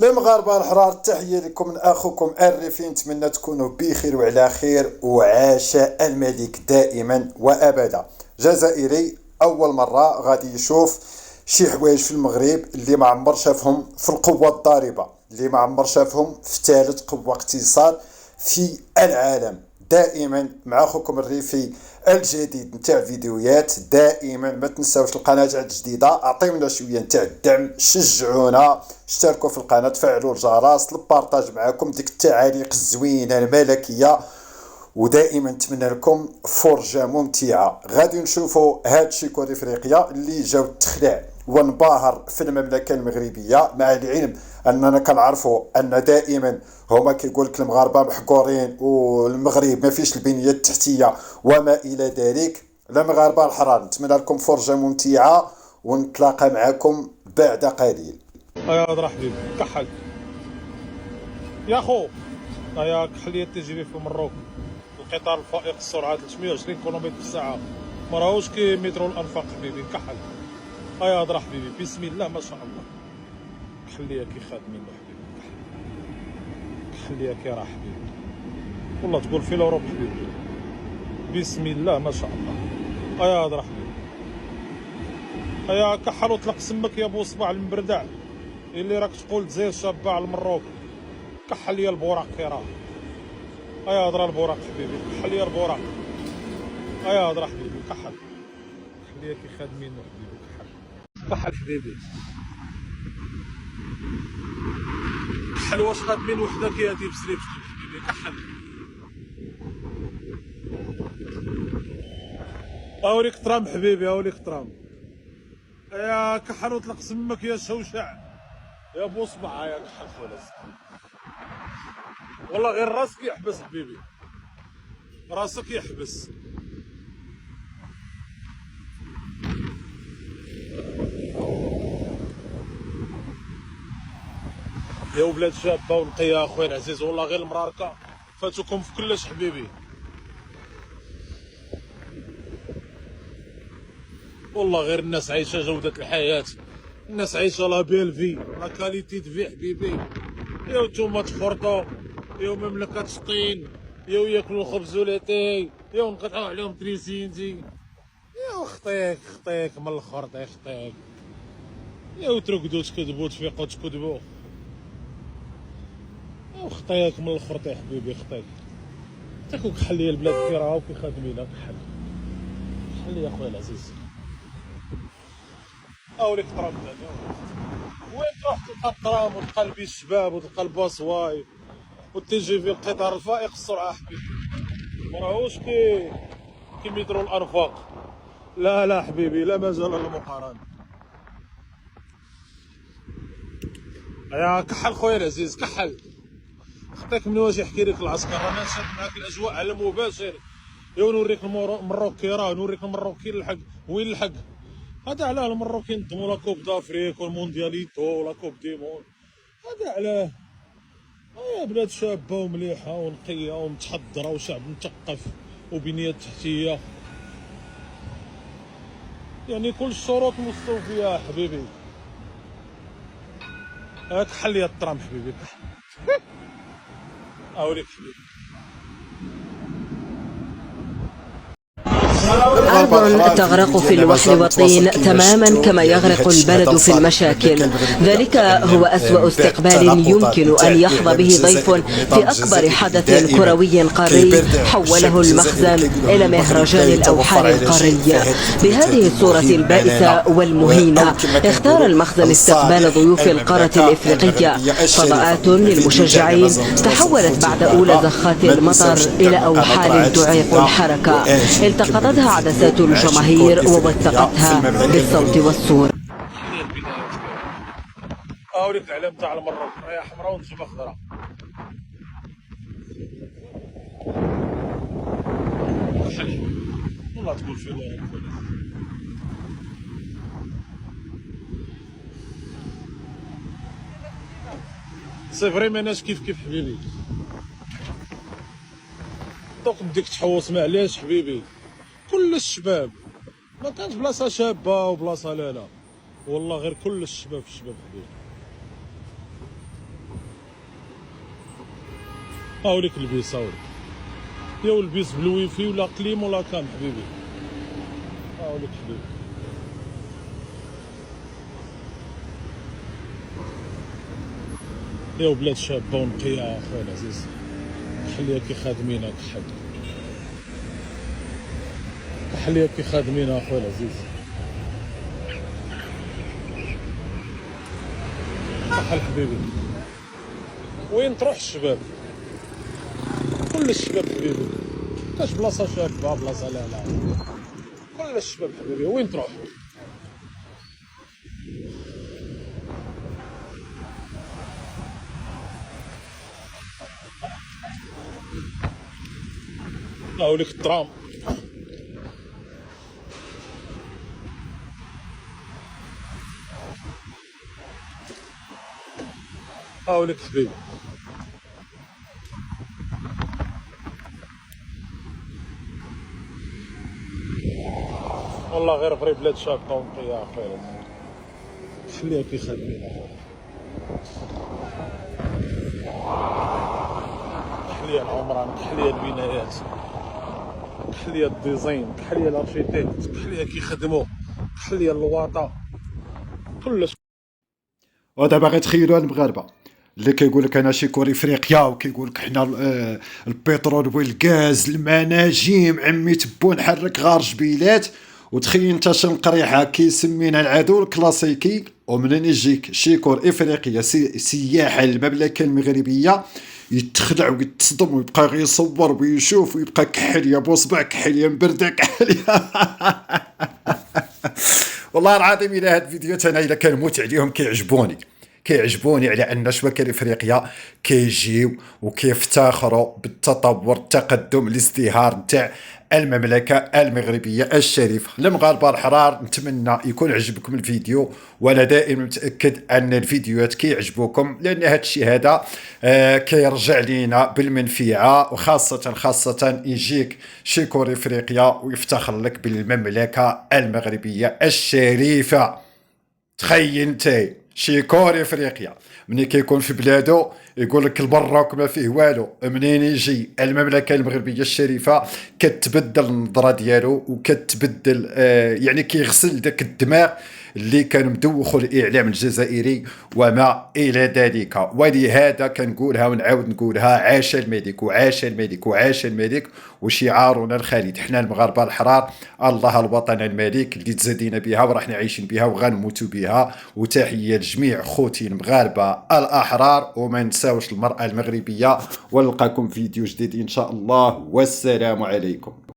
المغاربه الحرار، تحيه لكم من اخوكم الريفي. نتمنى تكونوا بخير وعلى خير، وعاش الملك دائما وابدا. جزائري اول مره غادي يشوف شي حوايج في المغرب اللي ما عمر شافهم في القوه الضاربه، اللي ما عمر شافهم في ثالث قوه اقتصاد في العالم. دائما مع اخوكم الريفي الجديد نتاع فيديوهات. دائما ما تنساوش القناه الجديده، اعطيونا شويه نتاع الدعم، شجعونا، اشتركوا في القناه، فعلوا الجرس، البارطاج معكم، ديك التعاليق الزوينه الملكيه. ودائما نتمنى لكم فرجه ممتعه. غادي نشوفوا هاد شيكور افريقيا اللي جاو تخلع وانبهر في المملكه المغربيه، مع العلم اننا كنعرفوا ان دائما هما كيقول لك المغاربه محقورين والمغرب ما فيش البنيه التحتيه وما الى ذلك. المغاربه الحرار، نتمنى لكم فرجه ممتعه ونتلاقى معكم بعد قليل. يا هضره حبيبي كحل يا خو. يا كحل التجري في مروك، القطار الفائق السرعه 320 كم في الساعه، ما راهوش كي مترو الانفاق حبيبي كحل. يا هضره حبيبي بسم الله ما شاء الله. كحل كي خادمين حبيبي، كحل كي راه حبيبي، والله تقول في الاوروب حبيبي. بسم الله ما شاء الله. يا هضره حبيبي، يا كحل وطلق سمك يا بو صباع المبردع اللي راك تقول تزير شابه على المروك. كحل ليا البوراق كي راه. يا هضره البوراق حبيبي، كحل ليا البوراق. يا هضره حبيبي كحل، كحل ليا كي خادمين حبيبي كحل. كحل حبيبي كحل، واش خادمين وحده كي هادي بسريبتك حبيبي كحل. اوريك ترام حبيبي، اوريك ترام. يا كحل وطلق سمك يا شوشع يا بو صبع. يا كحل خلاص والله غير راسك يحبس حبيبي، راسك يحبس. يا ولاد شابه ونقيه اخويا العزيز، والله غير المراركه فاتوكم في كلش حبيبي. والله غير الناس عايشه جوده الحياه، الناس عايشه لا بيل في، لا كاليتي دو في حبيبي. ياو نتوما تفرطوا، ياو مملكه شطين، ياو ياكلوا الخبز ولاتاي، ياو نقطعوا عليهم تريسينتي. ياو خطيك خطيك من الاخر خطيك. ياو ترقدوا تكذبوا تفيقوا تكذبوا. ياو خطيك من الاخر حبيبي خطيك. تاكو كحل ليا البلاد كي راهو كي خادمين كحل. كحل يا خويا العزيز. اوريك ترام ثاني. وين تروح تلقى الترام وتلقى البيس الشباب وتلقى الباصواي وتجي في القطار الفائق السرعه حبيبي، مراهوش كي مترو الانفاق. لا لا حبيبي، لا مجال للمقارنه. يا كحل خويا العزيز كحل. خطيك من واش يحكي لك العسكر، انا نشد معاك الاجواء على مباشر. يا نوريك المروكي، راه نوريك المروكي الحق وين الحق. هذا علاه المروكي نظموا لا كوب دافريك والموندياليتو ولا كوب دي مون. هذا علاه. يا بلاد شابه ومليحه ونقيه ومتحضره وشعب مثقف وبنيه تحتيه، يعني كل الشروط مستوفيه حبيبي. هاك حل يا الطرام حبيبي. اوريك حبيبي. أرض تغرق في الوحل والطين تماما كما يغرق البلد في المشاكل. ذلك هو أسوأ استقبال يمكن أن يحظى به ضيف في أكبر حدث كروي قاري حوله المخزن إلى مهرجان الأوحال القاري. بهذه الصورة البائسة والمهينة اختار المخزن استقبال ضيوف القارة الإفريقية. فضاءات للمشجعين تحولت بعد أولى زخات المطر إلى أوحال تعيق الحركة. التقطتها عدسات الجماهير ووثقتها بالصوت والصورة. اوريك العلم تاع المروك، راهي حمراء ونجيبها خضراء. والله تقول في الاوروب سي فريمون ناس كيف حبيبي. دوك بديك تحوس معليش حبيبي. كل الشباب ما كانش بلاصه شابه وبلاصه لا والله غير كل الشباب حبيبي. هاوليك البيس، هاوليك يا البيس بالويفي ولا كليم ولا كان حبيبي. هاوليك حبيبي. يا بلاد شابة ونقية اخويا العزيز، كحليا كي خادمين كحل، كحليا كي خادمين اخويا العزيز. كحل حبيبي. وين تروح الشباب؟ كل الشباب حبيبي، كاش بلاصة شابة بلاصة لا لا، كل الشباب حبيبي وين تروح؟ هاوليك الترام. هاوليك حبيبي. والله غير فري بلاد شابة ونقية اخويا، خليها كي خادمين اخويا. كحلية العمران، كحلية البنايات، كحلية الديزاين، كحلية الارشيتكت، كحلية كي يخدموا، كحلية اللواطة، كلش. ودابا غيتخيلوا المغاربه اللي كيقول لك انا شيكور افريقيا، وكيقول لك حنا البترول والغاز المناجم عمي تبو نحرك غار جبيلات. وتخيل انت شنقريحه كيسمينا العدو الكلاسيكي، ومنين يجيك شيكور افريقيا سياحه للمملكه المغربيه يتخدع ويتصدم ويبقى غيصور ويشوف ويبقى كحل يا بوصبع، كحل يا مبرده، كحل يا والله العظيم الى هاد الفيديوهات انا الا كنموت عليهم كيعجبوني على ان شبكه افريقيا كيجيو وكيفتخروا بالتطور، التقدم، الازدهار نتاع المملكه المغربيه الشريفه. المغاربه الحرار نتمنى يكون عجبكم الفيديو، وانا دائما متاكد ان الفيديوهات كيعجبوكم، لان هذا الشيء هذا كيرجع لينا بالمنفعه، وخاصه يجيك شيكور افريقيا ويفتخر لك بالمملكه المغربيه الشريفه. تخيل انت شيكور افريقيا منين كيكون في بلادو يقول لك البراك ما فيه والو، منين يجي المملكه المغربيه الشريفه كتبدل النظره ديالو وكتبدل يعني كيغسل داك الدماغ اللي كان مدوخ الاعلام الجزائري وما الى ذلك. ولهذا كنقولها ونعاود نقولها، عاش الملك وعاش الملك وعاش الملك، وشعارنا الخالد حنا المغاربه الحرار، الله الوطن الملك اللي تزادينا بها وراحنا عايشين بها وغنموتوا بها. وتحيه لجميع خوتي المغاربه الاحرار، وما نساوش المراه المغربيه. ونلقاكم فيديو جديد ان شاء الله، والسلام عليكم.